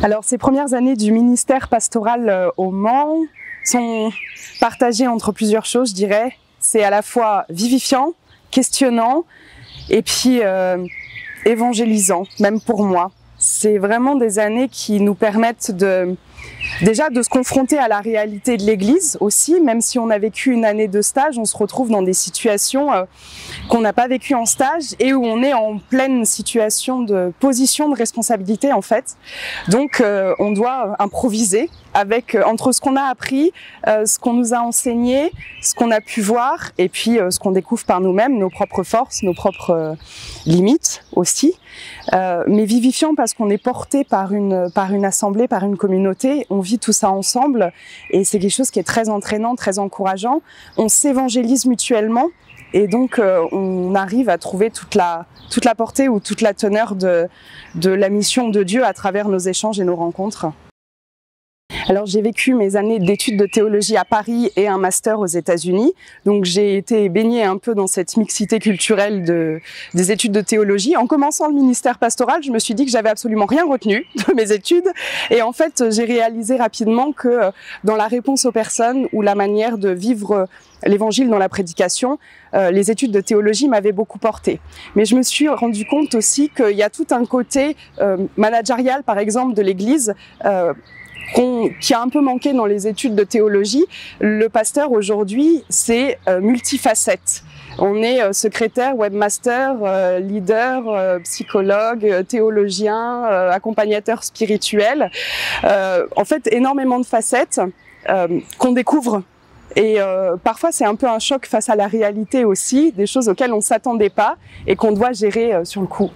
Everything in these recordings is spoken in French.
Alors, ces premières années du ministère pastoral au Mans sont partagées entre plusieurs choses, je dirais. C'est à la fois vivifiant, questionnant et puis évangélisant, même pour moi. C'est vraiment des années qui nous permettent déjà de se confronter à la réalité de l'Église aussi, même si on a vécu une année de stage, on se retrouve dans des situations qu'on n'a pas vécues en stage et où on est en pleine situation de position de responsabilité en fait. Donc on doit improviser avec entre ce qu'on a appris, ce qu'on nous a enseigné, ce qu'on a pu voir et puis ce qu'on découvre par nous-mêmes, nos propres forces, nos propres limites aussi. Mais vivifiant parce qu'on est porté par une assemblée, par une communauté, on vit tout ça ensemble et c'est quelque chose qui est très entraînant, très encourageant. On s'évangélise mutuellement et donc on arrive à trouver toute la portée ou toute la teneur de la mission de Dieu à travers nos échanges et nos rencontres. Alors j'ai vécu mes années d'études de théologie à Paris et un master aux États-Unis, donc j'ai été baignée un peu dans cette mixité culturelle des études de théologie. En commençant le ministère pastoral, je me suis dit que j'avais absolument rien retenu de mes études et en fait j'ai réalisé rapidement que dans la réponse aux personnes ou la manière de vivre l'évangile dans la prédication, les études de théologie m'avaient beaucoup porté. Mais je me suis rendu compte aussi qu'il y a tout un côté managérial par exemple de l'Église qui a un peu manqué dans les études de théologie. Le pasteur aujourd'hui, c'est multifacette. On est secrétaire, webmaster, leader, psychologue, théologien, accompagnateur spirituel. En fait, énormément de facettes qu'on découvre. Et parfois, c'est un peu un choc face à la réalité aussi, des choses auxquelles on ne s'attendait pas et qu'on doit gérer sur le coup.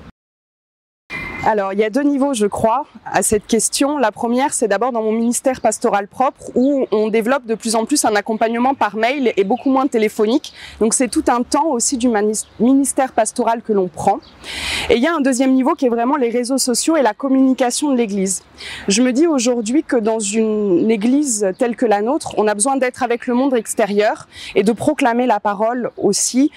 Alors, il y a deux niveaux, je crois, à cette question. La première, c'est d'abord dans mon ministère pastoral propre, où on développe de plus en plus un accompagnement par mail et beaucoup moins téléphonique. Donc, c'est tout un temps aussi du ministère pastoral que l'on prend. Et il y a un deuxième niveau qui est vraiment les réseaux sociaux et la communication de l'Église. Je me dis aujourd'hui que dans une Église telle que la nôtre, on a besoin d'être avec le monde extérieur et de proclamer la parole aussi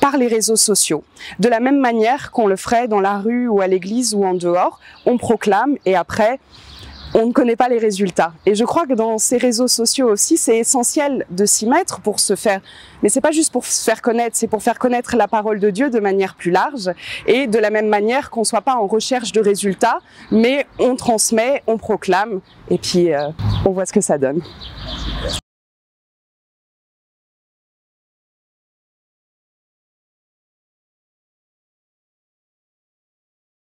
par les réseaux sociaux. De la même manière qu'on le ferait dans la rue ou à l'église ou en dehors, on proclame et après, on ne connaît pas les résultats. Et je crois que dans ces réseaux sociaux aussi, c'est essentiel de s'y mettre pour se faire, mais c'est pas juste pour se faire connaître, c'est pour faire connaître la parole de Dieu de manière plus large et de la même manière qu'on soit pas en recherche de résultats, mais on transmet, on proclame et puis on voit ce que ça donne.